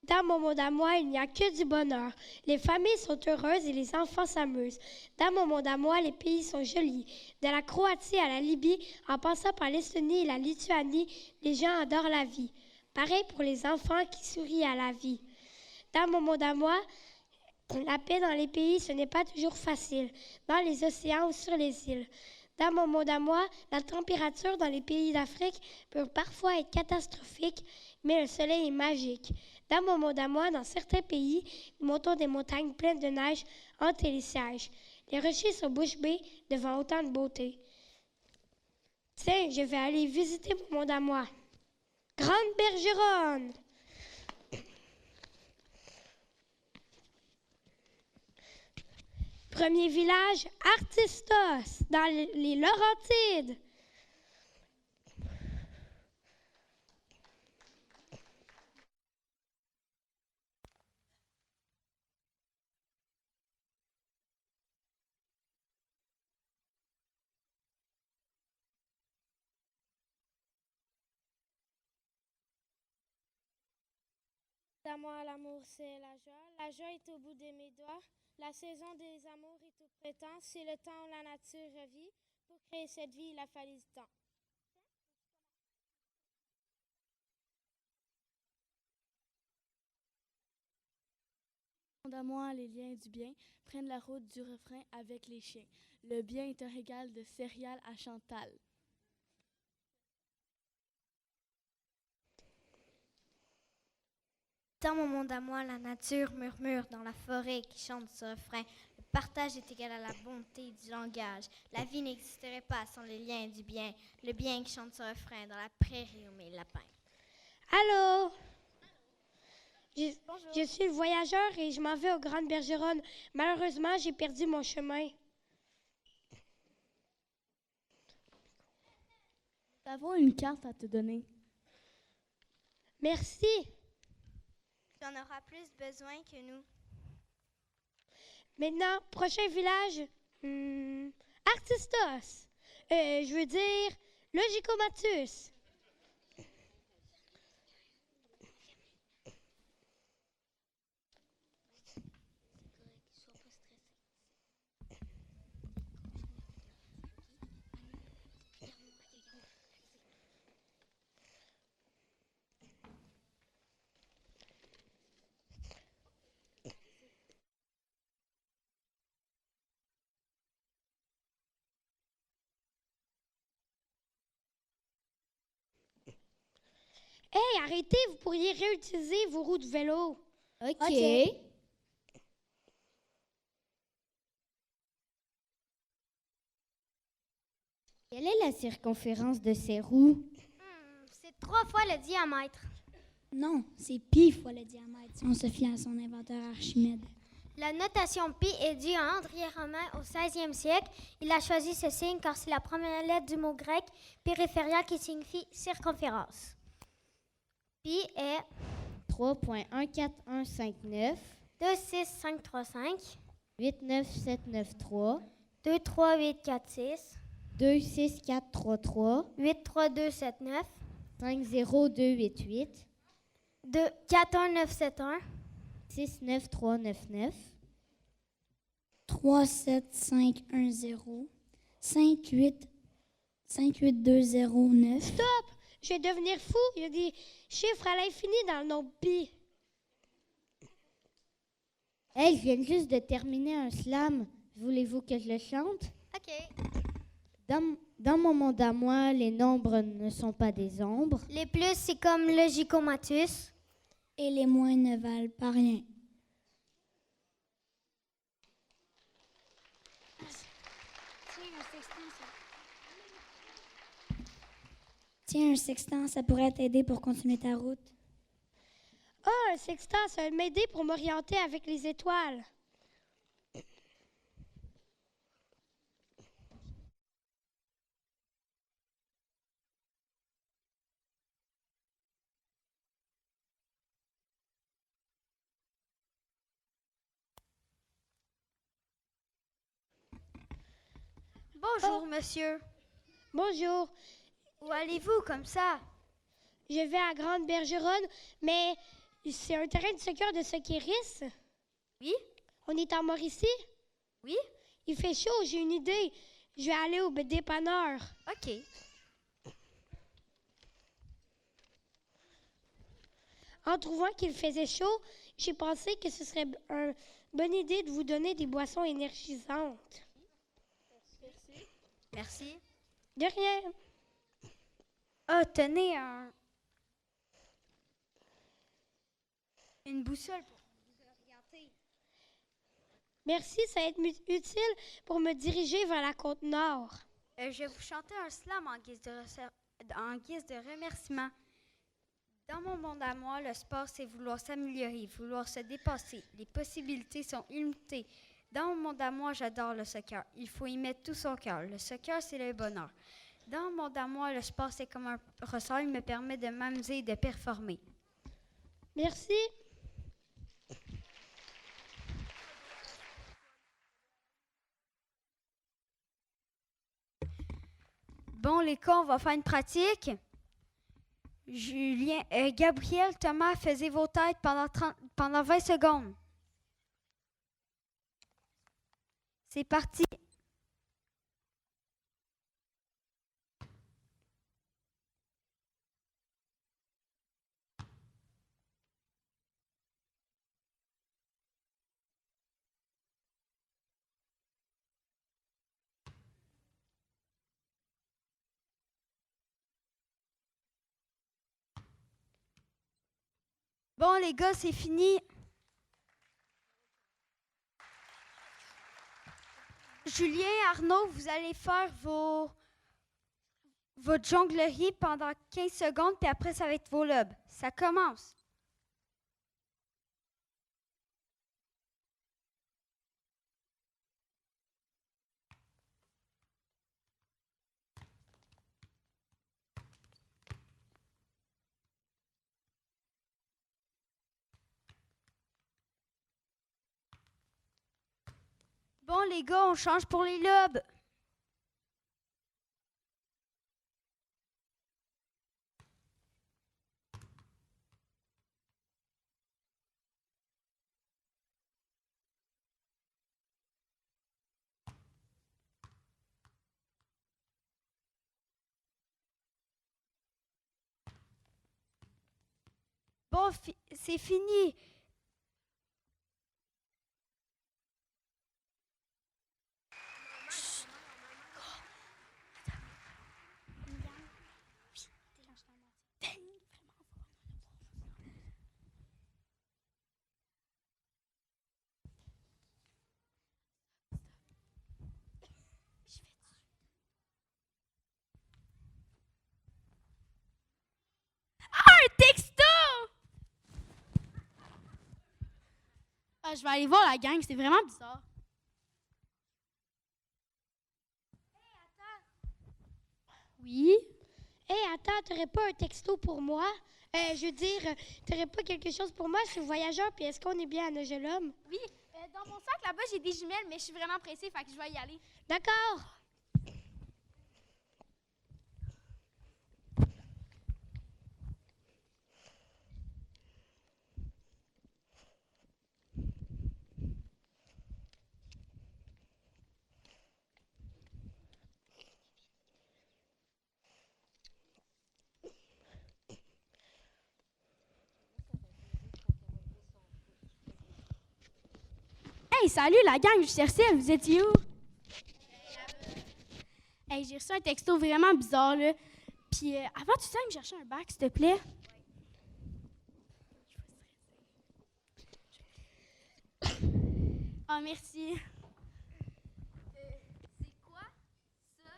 Dans mon monde à moi, il n'y a que du bonheur. Les familles sont heureuses et les enfants s'amusent. Dans mon monde à moi, les pays sont jolis. De la Croatie à la Libye, en passant par l'Estonie et la Lituanie, les gens adorent la vie. Pareil pour les enfants qui sourient à la vie. Dans mon monde à moi, la paix dans les pays, ce n'est pas toujours facile. Dans les océans ou sur les îles. Dans mon monde à moi, la température dans les pays d'Afrique peut parfois être catastrophique, mais le soleil est magique. Dans mon monde à moi, dans certains pays, nous montons des montagnes pleines de neige en télésiège. Les rochers sont bouche bée devant autant de beauté. Tiens, je vais aller visiter mon monde à moi. Grande Bergeronne! Premier village, Artistos, dans les Laurentides. D'amour à l'amour, c'est la joie. La joie est au bout de mes doigts. La saison des amours est au printemps. C'est le temps où la nature revit. Pour créer cette vie, il a fallu du temps. À moi, les liens du bien prennent la route du refrain avec les chiens. Le bien est un régal de céréales à Chantal. Dans mon monde à moi, la nature murmure dans la forêt qui chante ce refrain. Le partage est égal à la bonté du langage. La vie n'existerait pas sans les liens du bien. Le bien qui chante ce refrain dans la prairie où mes lapins. Allô? Je suis le voyageur et je m'en vais aux Grandes Bergeronnes. Malheureusement, j'ai perdu mon chemin. Nous avons une carte à te donner. Merci. Tu en auras plus besoin que nous. Maintenant, prochain village, Artistos. Je veux dire, Logicomatus. Hey, arrêtez, vous pourriez réutiliser vos roues de vélo. OK. Quelle est la circonférence de ces roues? C'est 3 fois le diamètre. Non, c'est pi fois le diamètre, si on se fie à son inventeur Archimède. La notation pi est due à André Romain au 16e siècle. Il a choisi ce signe car c'est la première lettre du mot grec périphéria qui signifie circonférence. Pi est 3.14159 26535 89793 23846 26433 83279 50288 41971 69399 37510 58209. Stop! Je vais devenir fou. Il y a des chiffres à l'infini dans le nom pi. Hey, je viens juste de terminer un slam. Voulez-vous que je le chante? OK. Dans mon monde à moi, les nombres ne sont pas des ombres. Les plus, c'est comme le gigomatus. Et les moins ne valent pas rien. Tiens, un sextant, ça pourrait t'aider pour continuer ta route. Ah, un sextant, ça va m'aider pour m'orienter avec les étoiles. Bonjour, monsieur. Bonjour. Où allez-vous comme ça? Je vais à Grande Bergeronne, mais C'est un terrain de soccer de Soquéris? Oui? On est en Mauricie? Oui? Il fait chaud, j'ai une idée. Je vais aller au dépanneur. OK. En trouvant qu'il faisait chaud, j'ai pensé que ce serait une bonne idée de vous donner des boissons énergisantes. Merci. De rien. Ah, tenez une boussole pour vous orienter. Merci, ça va être utile pour me diriger vers la côte nord. Je vais vous chanter un slam en guise de remerciement. Dans mon monde à moi, le sport, c'est vouloir s'améliorer, vouloir se dépasser. Les possibilités sont illimitées. Dans mon monde à moi, j'adore le soccer. Il faut y mettre tout son cœur. Le soccer, c'est le bonheur. Dans mon monde à moi, le sport, c'est comme un ressort. Il me permet de m'amuser et de performer. Merci. Bon, les cas, on va faire une pratique. Gabriel, Thomas, faisez vos têtes pendant 20 secondes. C'est parti. Bon, les gars, c'est fini. Julien, Arnaud, vous allez faire votre jonglerie pendant 15 secondes, puis après, ça va être vos lobes. Ça commence. Bon, les gars, on change pour les lobes. Bon, c'est fini. Texto! Ah, je vais aller voir la gang, c'est vraiment bizarre. Oui? Hé, attends, t'aurais pas un texto pour moi? Je veux dire, t'aurais pas quelque chose pour moi? Je suis voyageur, puis est-ce qu'on est bien à Nogelum? Oui. Dans mon sac, là-bas, j'ai des jumelles, mais je suis vraiment pressée, fait que je vais y aller. D'accord. Hey, salut la gang, je cherchais, vous étiez où? Hey, j'ai reçu un texto vraiment bizarre, là. Puis, avant, tu sais me chercher un bac, s'il te plaît? Ah, merci. C'est quoi, ça?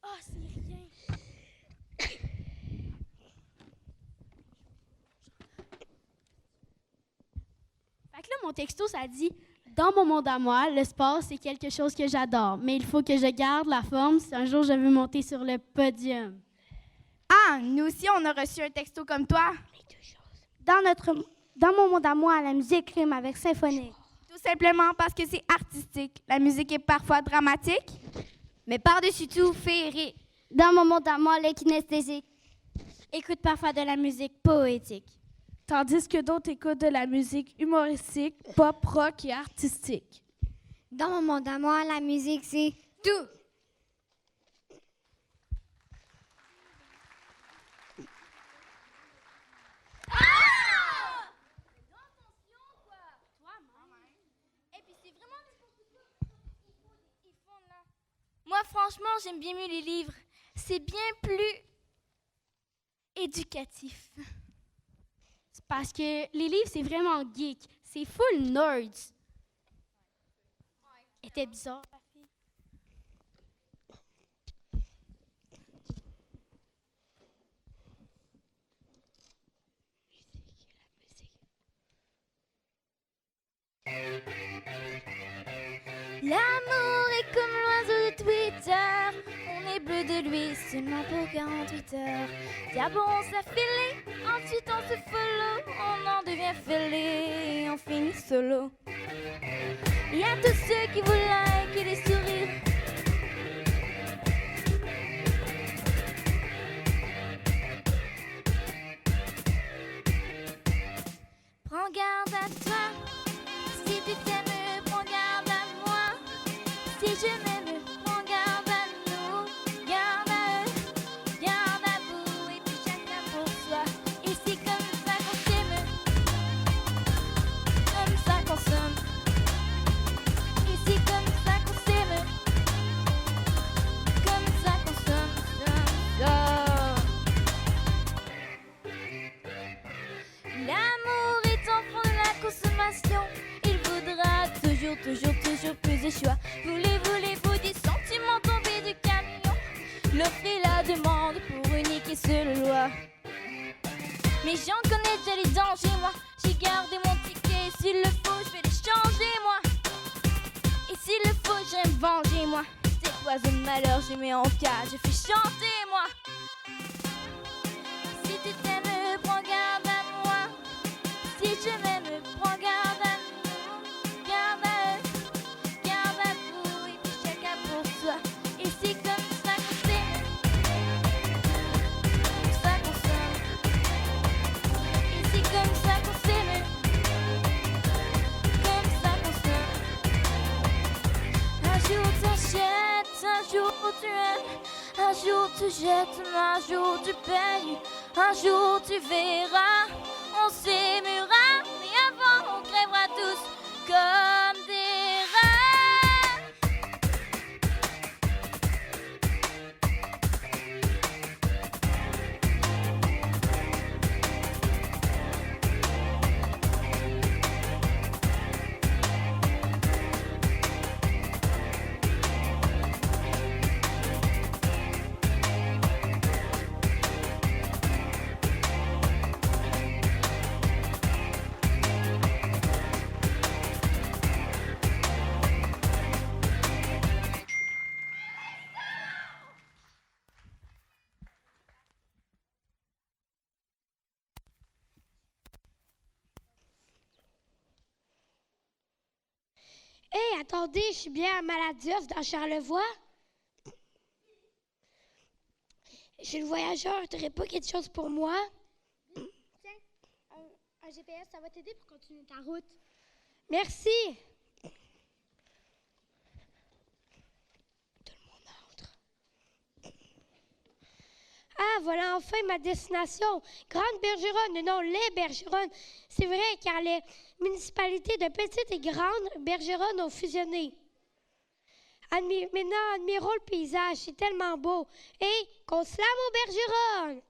Ah, c'est rien. Fait que là, mon texto, ça dit... Dans mon monde à moi, le sport, c'est quelque chose que j'adore, mais il faut que je garde la forme si un jour je veux monter sur le podium. Ah, nous aussi, on a reçu un texto comme toi. Dans mon monde à moi, la musique rime avec symphonique. Tout simplement parce que c'est artistique. La musique est parfois dramatique, mais par-dessus tout, féerique. Dans mon monde à moi, le kinesthésique écoute parfois de la musique poétique. tandis que d'autres écoutent de la musique humoristique, pop, rock et artistique. Dans mon monde à moi, la musique, c'est tout. Moi, franchement, j'aime bien mieux les livres. C'est bien plus éducatif. C'est parce que les livres, c'est vraiment geek. C'est full nerds. Elle était bizarre, la fille. L'amour est comme l'oiseau de Twitter. On est bleu de lui seulement pour 48 heures. D'abord on s'affile, ensuite on se follow. On en devient fêlé et on finit solo. Il y a tous ceux qui vous like et les sourires. Prends garde à toi. Si tu t'aimes, prends garde à moi. Si je m'aime, prends garde à nous. Garde à eux, garde à vous. Et puis chacun pour soi. Et c'est comme ça qu'on s'aime. Comme ça qu'on s'aime. Et c'est comme ça qu'on s'aime. Comme ça qu'on s'aime. L'amour est enfant de la consommation. Il voudra toujours plus de choix. Voulez-vous des sentiments tombés du camion? L'offre et la demande pour unique et seule loi. Mais j'en connais déjà les dangers, moi. J'ai gardé mon ticket. S'il le faut, je vais les changer, moi. Et s'il le faut, je vais me venger, moi. Cet oiseau de malheur, je mets en cage. Je fais chanter, moi. Si tu t'aimes, prends garde à moi. Si je m'aime, prends garde à nous. Garde à eux, garde à vous. Et puis chacun pour soi. Et c'est comme ça qu'on s'aime. Comme ça qu'on s'aime. Et c'est comme ça qu'on s'aime. Comme ça qu'on s'aime. Un jour t'achètes, un jour tu aimes. Un jour tu jettes, un jour tu payes. Un jour tu verras, on s'aimera. Mais avant on crèvera tous comme des rats. Hé, attendez, je suis bien à Maladios dans Charlevoix. Je suis le voyageur, t'aurais pas quelque chose pour moi? Tiens, un GPS, ça va t'aider pour continuer ta route. Merci. Tout le monde entre. Ah, voilà enfin ma destination. Grande Bergeronne, non, les Bergeronnes. C'est vrai, car les municipalités de Petite et Grande Bergeronne ont fusionné. Maintenant, admirons le paysage, c'est tellement beau. Et qu'on se lave aux Bergeronnes.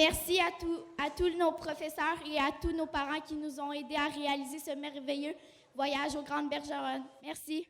Merci à tous nos professeurs et à tous nos parents qui nous ont aidés à réaliser ce merveilleux voyage aux Grandes Bergeronnes. Merci.